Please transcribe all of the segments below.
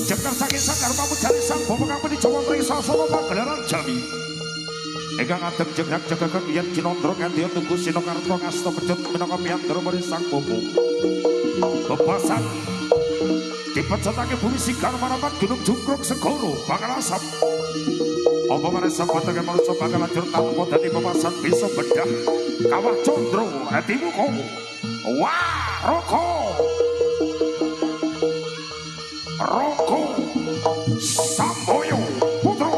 Jengkar saking sanggar pamujani sang bapa kang peni Jawa mring sasana pagelaran Jawi. Ingkang adem jegrak jegageng yen Cinandra kanthi tugu Sinakarta ngasta pecut minangka piyandra mring sang bapa. Bebasan dipecetake bumi sigar marapat gunung jungkruk segoro bakal asap. Apa maneh sapatake manungsa bakal ajur tanpa dadi bebasan bisa bedah kawah condro atimu kowe. Wah, roko. Roko Samboyo Putra.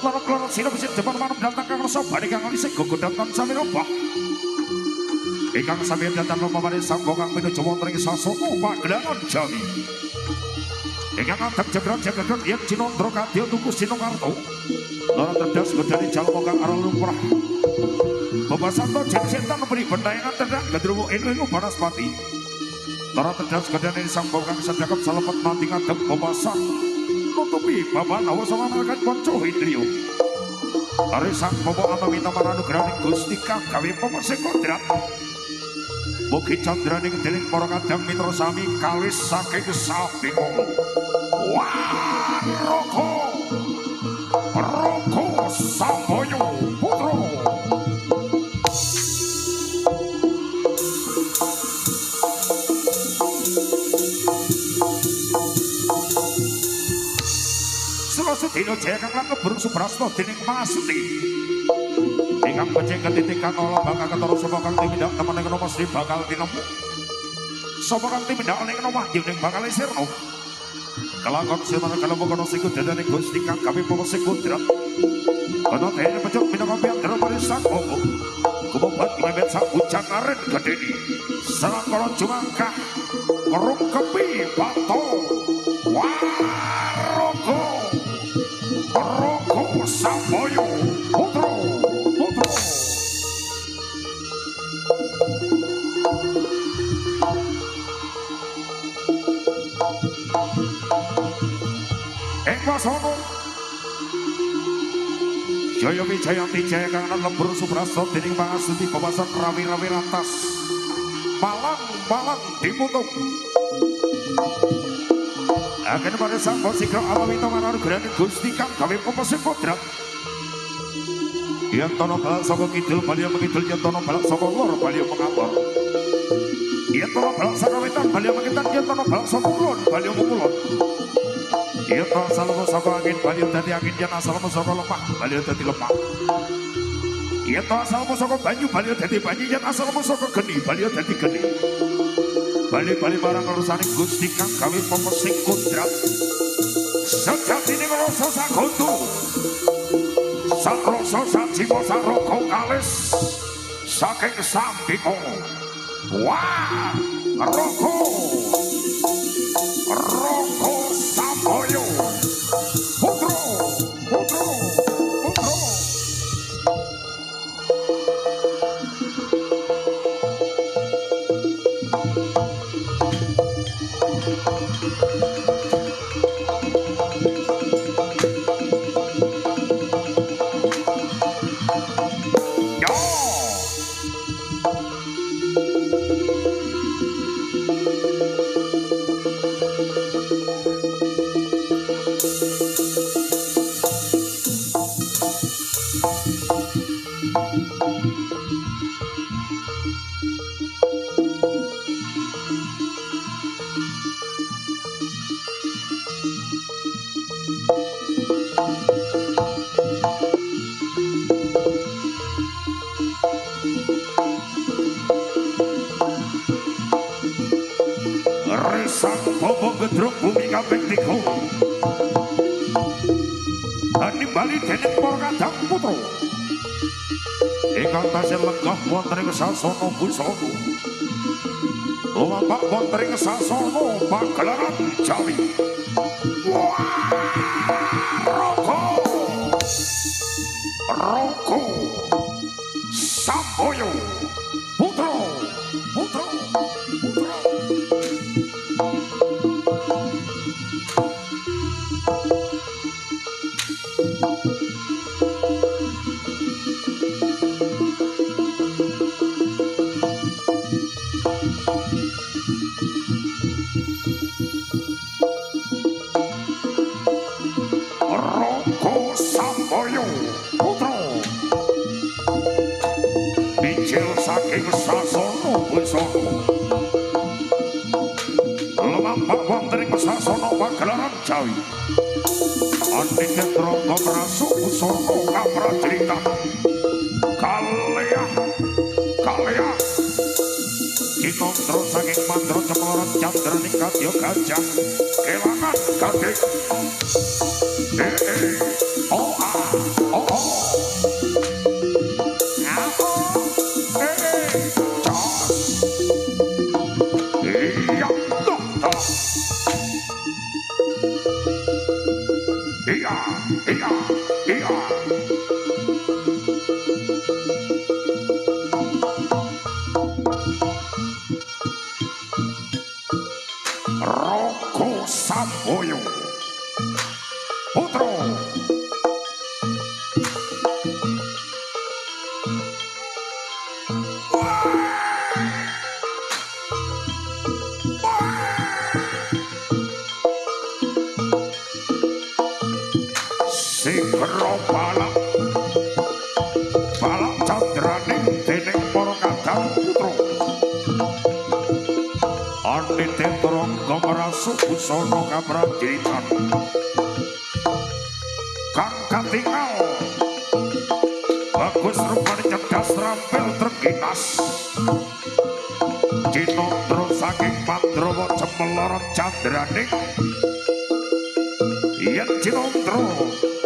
Loro-loro sira bisa depan manep datang kang rasa bari kang lisih gogodatan sami robah. Ingkang sami datang pamane sanggo kang pinuju wonten ing sasana pagelaran Jawi. Ingkang adem jegrak jegageng yen Cinandra kadya tuku Sinakarta. Lara terdas bedani jalma kang aran lumrah. Bebasanto jeng setan beri bendayangan terdak gedruwo inu Banaspati. Lara terdas gedane sang kang sedekap salepet mati ngadeg bebasan. Nutupi baban awas sama markan konco hidriyo. Ari sang bobo ana minta maranugraning Gusti Kang gawe pemese kodrat. Mugi candraning dening para kadang mitra sami kalis saking sabingono. Wah, roko Samboyo Putra. Selasa dina jaya kang lan keburu Subrasna dening Masuti. Ingkang becik ketitik kang lambang ketara sapa kang timindak temen ing mesti bakal tinemu. Sapa kang timindak ning wahyu ning bakal sirna. Kelakon semana kalombo kono siku dadane Gusti kang gawe pemese kodrat. Ana dene pecuk minangka piyandra marisan opo. Kumobat mebet sak ucang aren gedeni. Sarang kala jumangkah ngrungkepi bato. Waroko Samboyo Putra. Wasono Jaya Wijayanti Jaya kangenan lembur Subrasna dening Pangastuti babasan rawi-rawi rantas Malang diputung agen pada sang sikra alawita mananugraning Gusti kang gawe pemese kodrat. Yen tono balak saka kidul bali mengidul, yen tono balak saka lor bali mengalor. Yen tono balak saka wetan bali mengitan, yen tono balak saka kulon bali mengulon. Yen tono asalmu saka angin bali dadi angin, yen asalmu saka lemah bali dadi lemah. Yen tono asalmu saka banyu bali dadi banyu, yen asalmu saka geni bali dadi geni. Bali-bali barang ngerusaning Gusti kang gawe pemesing kodrat. Sejatine ngrasa sagondo sak rasa sajima saroko kalis saking sambiko. Wah, roko Samboyo Putra. Sang bobo gedruk bumi kaping 3 Ani bali dening para kadang putra ingkang tasih lenggah wonten ing sasana busana lumampah wonten ing sasana pagelaran Jawi. Roko Samboyo Putra. Lumampah wonten ing sasana pagelaran Jawi. Andi Netrangga merasuk busana kaprajuritan. Kalea Cinondro saking mandra cemloron candraning kadya gajah kelangan kadek. Oh ah oh oh Roko Samboyo Putro Sigro balap candraning dening para kadang putra Andi Netrangga merasuk busana kaprajuritan kang katingal bagus rupane cerdas rampil terginas Cinondro saking Mandrawa cemloron candraning yen Cinondro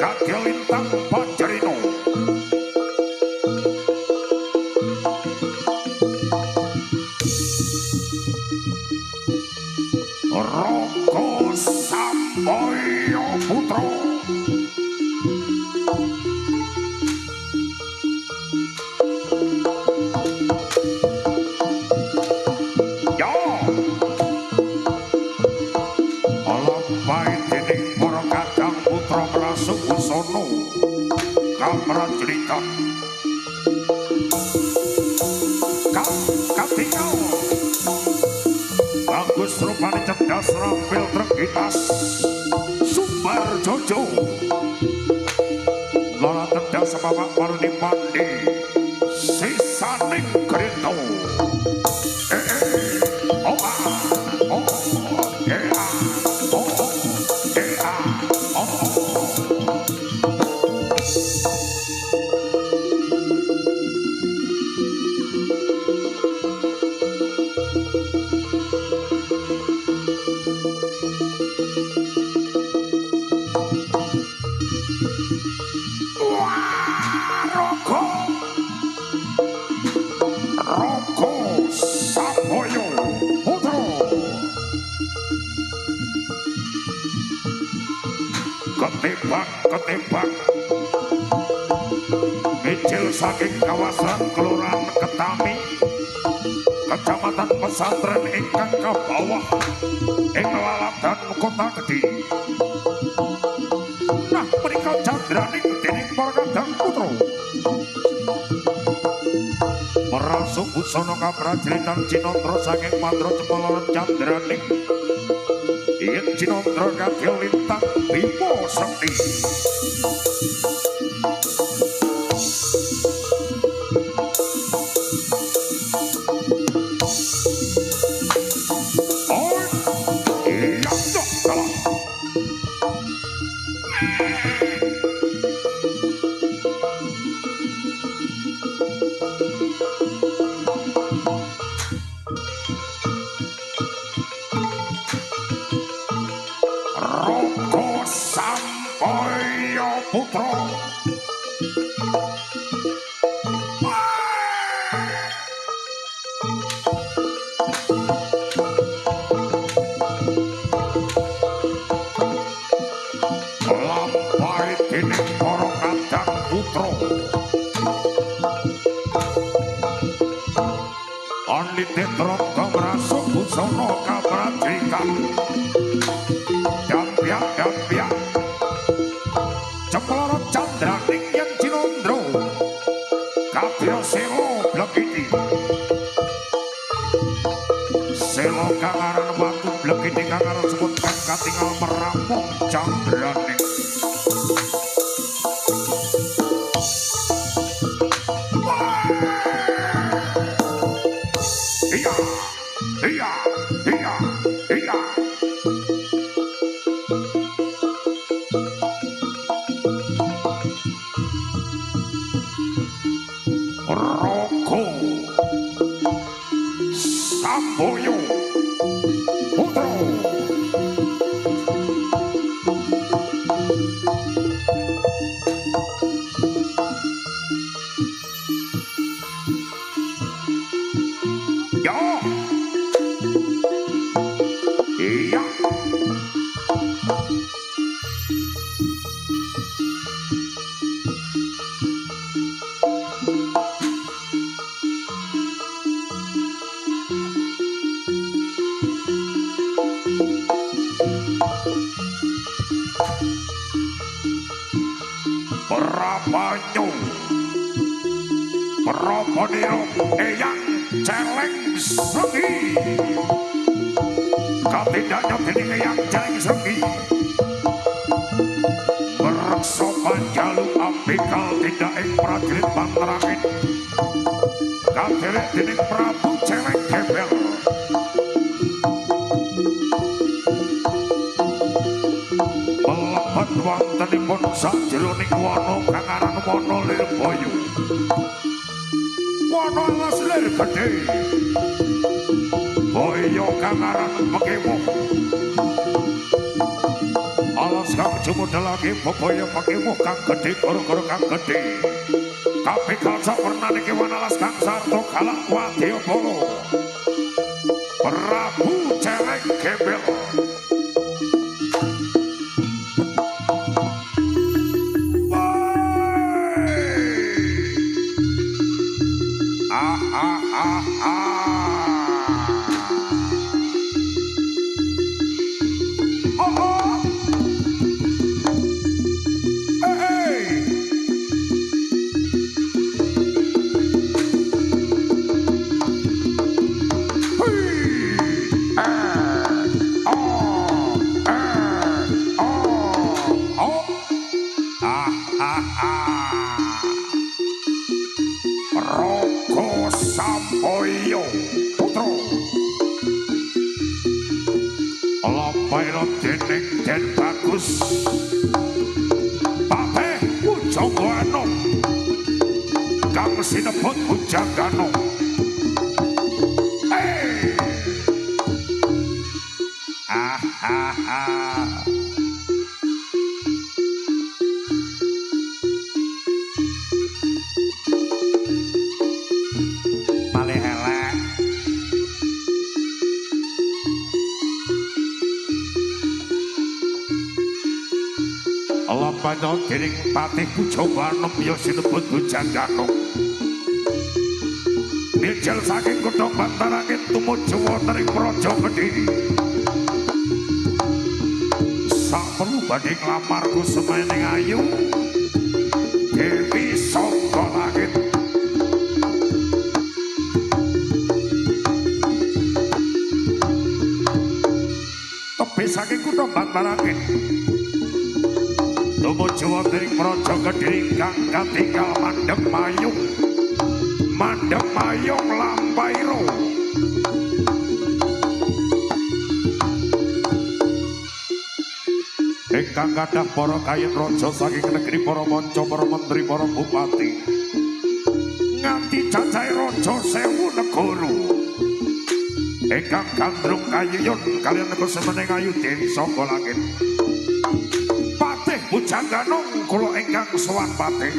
kagel lintang Panjarino Roko Samboyo Putro ya alampahe dening para kadang putra merasuk busana kaprajuritan katingal bagus rupane cerdas rampil terginas Sumbar Jojo Lola cerdas bapak maruni mandi sisaning krito oh ah oh Roko Samboyo Putro ketembak Micil saking kawasan Kelurahan Ketami Kecamatan Pesantren ingkang kabawah ing laladan Kota Gede. Nah menika candraning dening para kadang putra merasuk busana kaprajuritan Cinondro saking Mandra cemloron candraning yen Cinondro kagel lintang Bima Sekti. Roko Samboyo Putro lampahe dening para kadang putra Andi Netrangga merasuk busana kaprajuritan Dampiak cemloron candraning yen Cinondro kadya selo blekiti selo kang aran watu blekiti kang aran sebut kang katingal merampung candraning iya putra. Ya. Iya. Prapanyo Prapaniro Eyang Celeng Srengi Katindanya dening Eyang Celeng Srengi Mereksa panjalu ambekal tindak ing prajurit Panterangin kaderek dening Prabu Celeng Gebel mlebet wontenipun sajroning wana kang aran Wana Lirboyo. Wana alas lir gedhe. Boyo kang aran Pekewuh. Alas kang jumudhelake bebaya Pekewuh kang gedhe gara-gara kang gedhe. Kapekal sawernané kewan alas kang sarta galak wadyabala. Prabu Celeng Gebel. Roko Sampoyo putra lampaira dening Den Bagus Patih Pujangano kang sinebut Pujangano lampaira dening Patih Pujangano ya sinebut Pujangano Mijil saking kutha Bantarangin tumuju wonten ing Praja Kedhiri. Saperlu badhe nglamar Kusumaning Ayu Dewi saka langit. Tebih saking kutha Bantarangin tumuju wonten ing Praja Kedhiri kang katingal mandheng mayung. Mandheng mayung lampaira ingkang kathah para kayen raja saking negeri para manca para menteri para bupati nganti cacahe raja 1000 negara ingkang gandrung kayuyon kaliyan Kusumaning Ayu Dewi saka langit. Patih Pujangano kula ingkang sowan patih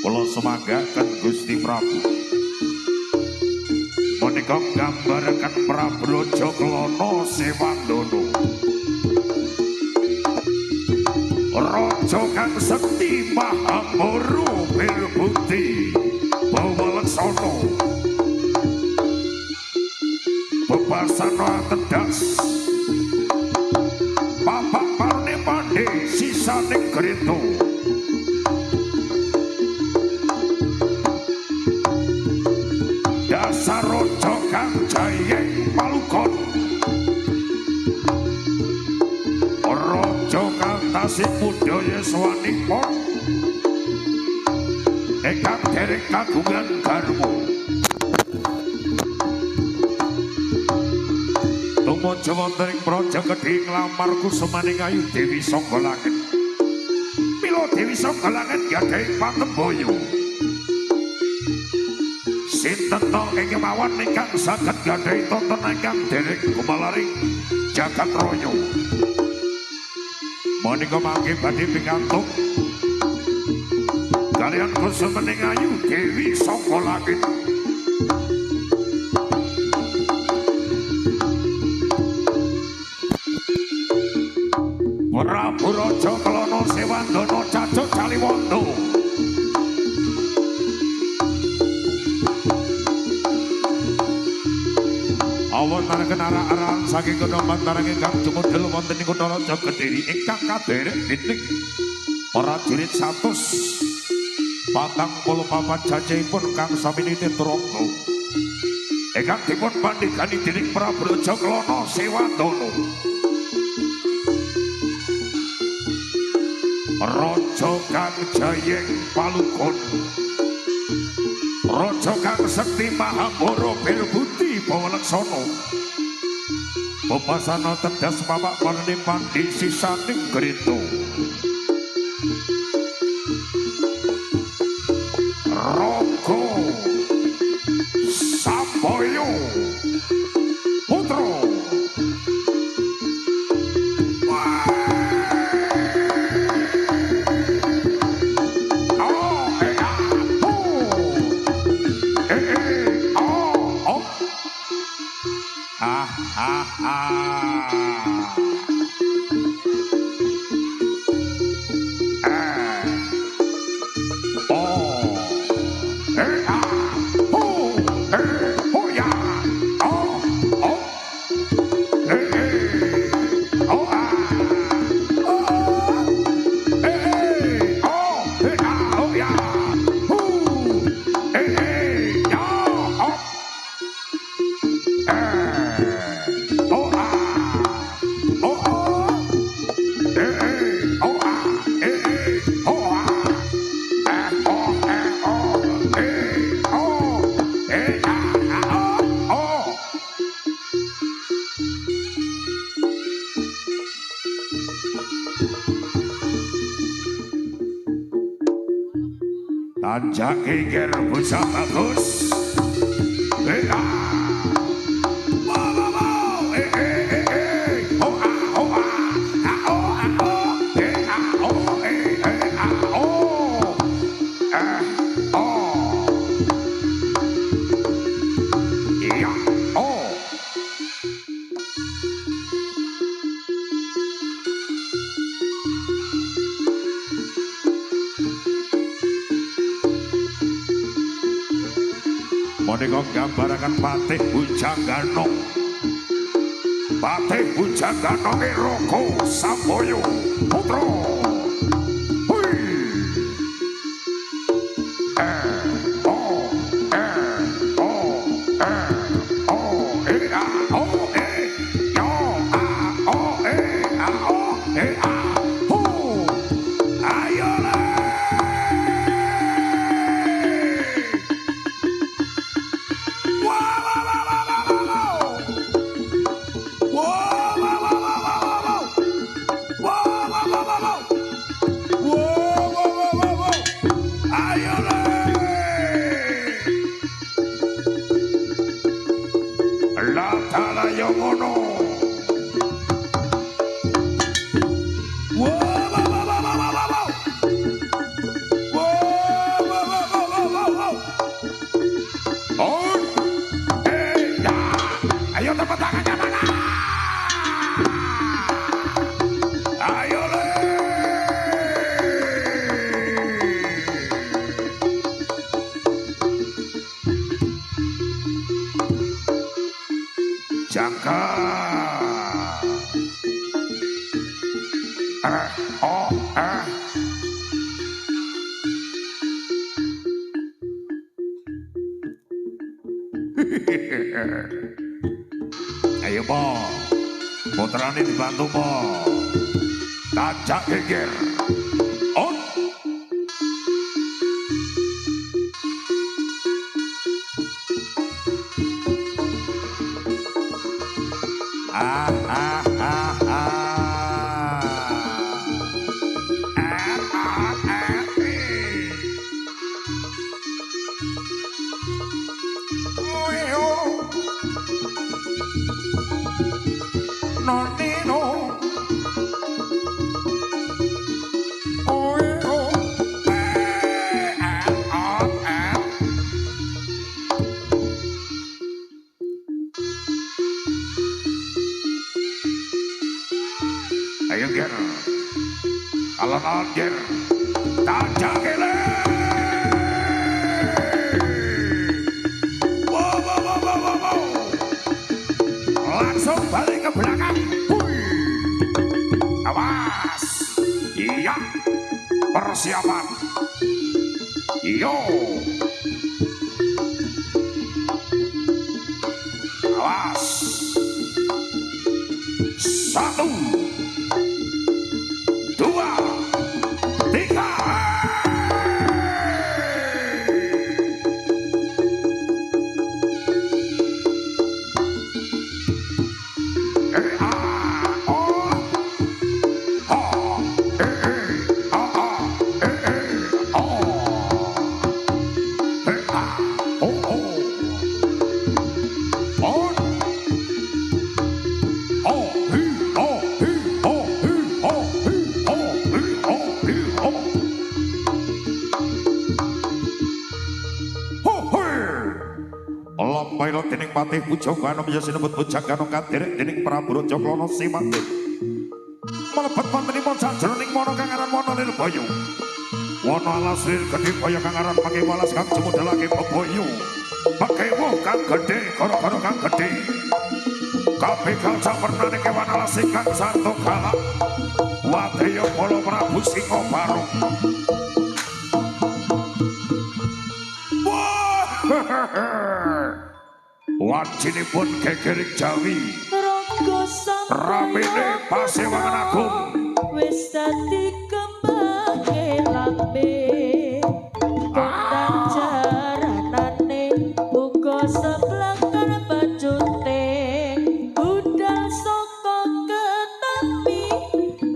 kula semanggaken Gusti Prabu menika nggambaraken Prabu Raja Kelana Sewandana raja kang sekti mahamara wirbukti bawalaksana bebasana tedas bapak parne pandhe sisaning greta dasar raja kang jayeng palukon raja kang tasih budaya swanipun ingkang dereng kagungan garwa tumuju wonten ing Praja Kedhiri nglamar Kusumaning Ayu Dewi saka langit. Mila Dewi saka langit gadhahi patembaya sinten to ing kemawon ingkang saged gadhahi tonton ingkang dereng kumalaring jagat royo. Menika mangke badhe pikantuk kalian Kusumening Ayu Dewi saka langit. Prabu Raja Kelana Sewandana Cacuk Caliwondo. Awontenaken arak-arakan saking kena bantaran ingkang jumudhul wonten ing Kutha Raja Kediri ingkang kadherek dening prajurit 144 jajahipun kang sami Tirthrangga. Ingkang dipun pandhegani dening Prabu Raja Kelana Sewandana. Raja kang jayeng palukun, Raja kang sekti Mahabara Bilbudi Bawalaksana, Bebasana tedas bapak warni mandi sisaning gerito, Raga Samboyo Putra. Tanjak geger busa bagus. Menika gambaraken Patih Bujanggana. Patih Bujanggana Raga Samboyo Putra. Ayo po, putrane dibantu po. Tanjak geger. On. Non Ayo ger. Alon-alon ger. Tajak kele. Wow. Langsung balik ke belakang. Hui. Awas. Iya. Persiapan. Yo. Awas. 1, 2, 3. Lampailah dening patih Pujangana bisa sinebut Pujangana kaderek dening Prabu Rajaglono Simanten. Mlebet wontenipun sajroning mana kang aran Wana Nirbayu. Wana alas lir gedhe kaya kang aran pake walas kang jemudhelake bebayu. Pekewo kang gedhe gara-gara kang gedhe. Kabeh kang sampurnane kewan alas ingkang sarta galak. Wadya Bala Prabu Singabarung. Wajinipun Gegering Jawi ramene Pasewangan Agung wis dadi kembangke lambe kondang jaranane uga seblakan bajute budal saka ketampi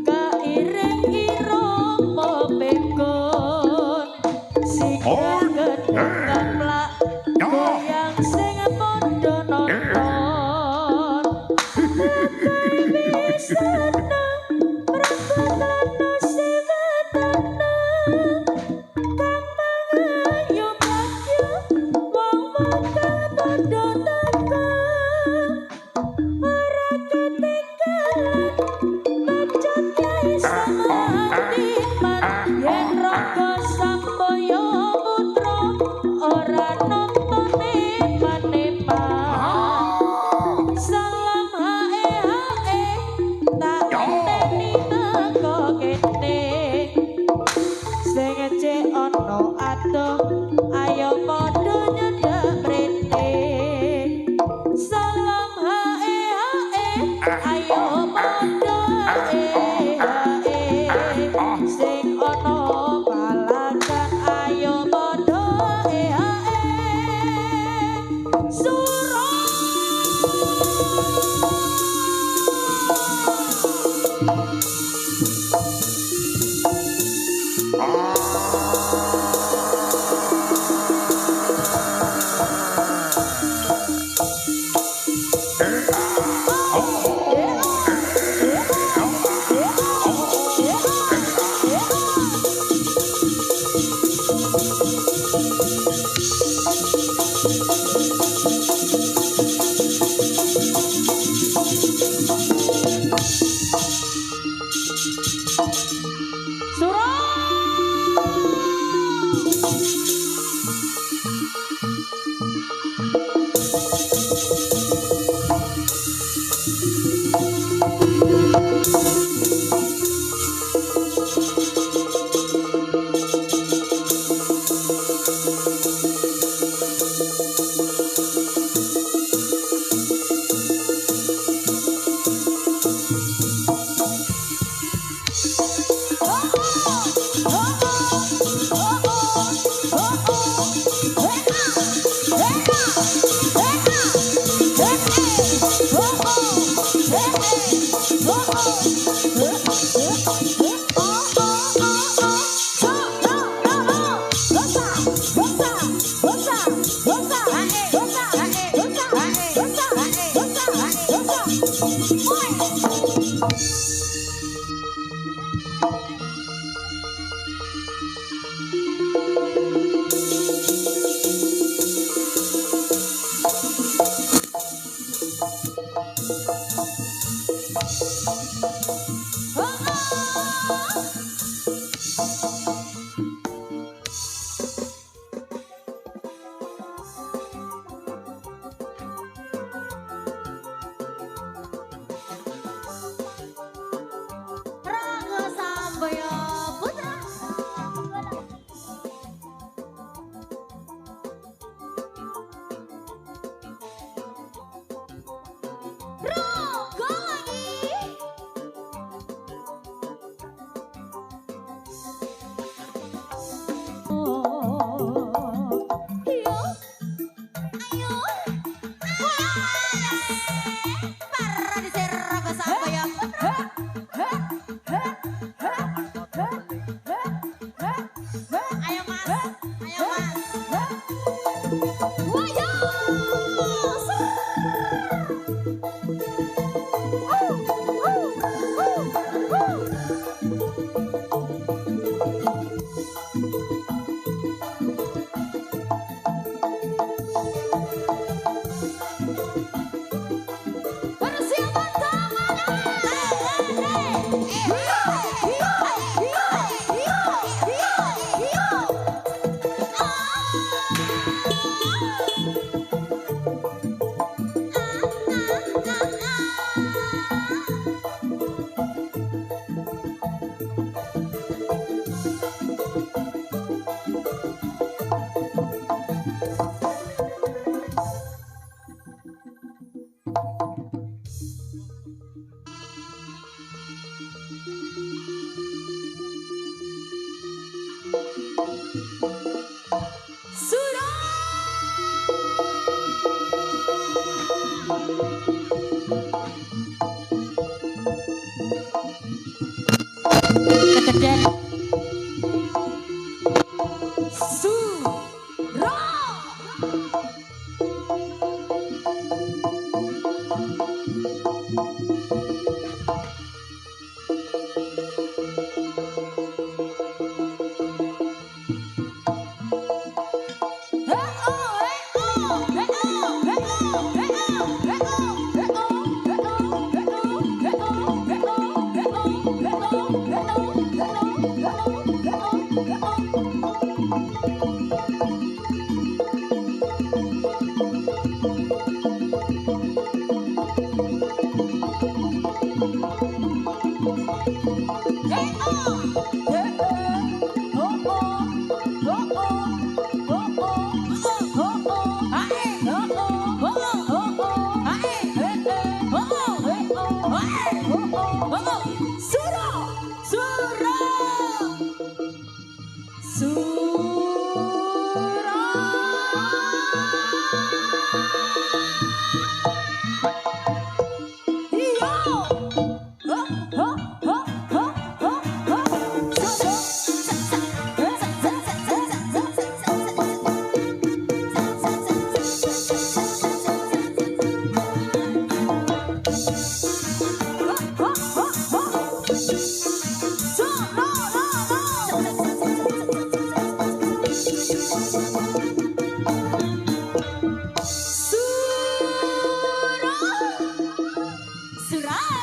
kairing irama pegon sigar gedang plak goyang sing padha nonton sana prabana siwetana kang mangayu bagya wong kang padha teka ora ketinggalan bacot kyai samadiman yen raga samboyo putra ora nonton eman-eman salam hae tak enteni teko kene sing cek ana adoh ayo padha nyedak mrene salam hae ayo padha hae sing ana palakan ayo padha hae sura Oh Yo, ayo. Para di serba sampai ya. Ayo mas, ayo mas. Wayo. Persiapan Kededen Suro. Surah.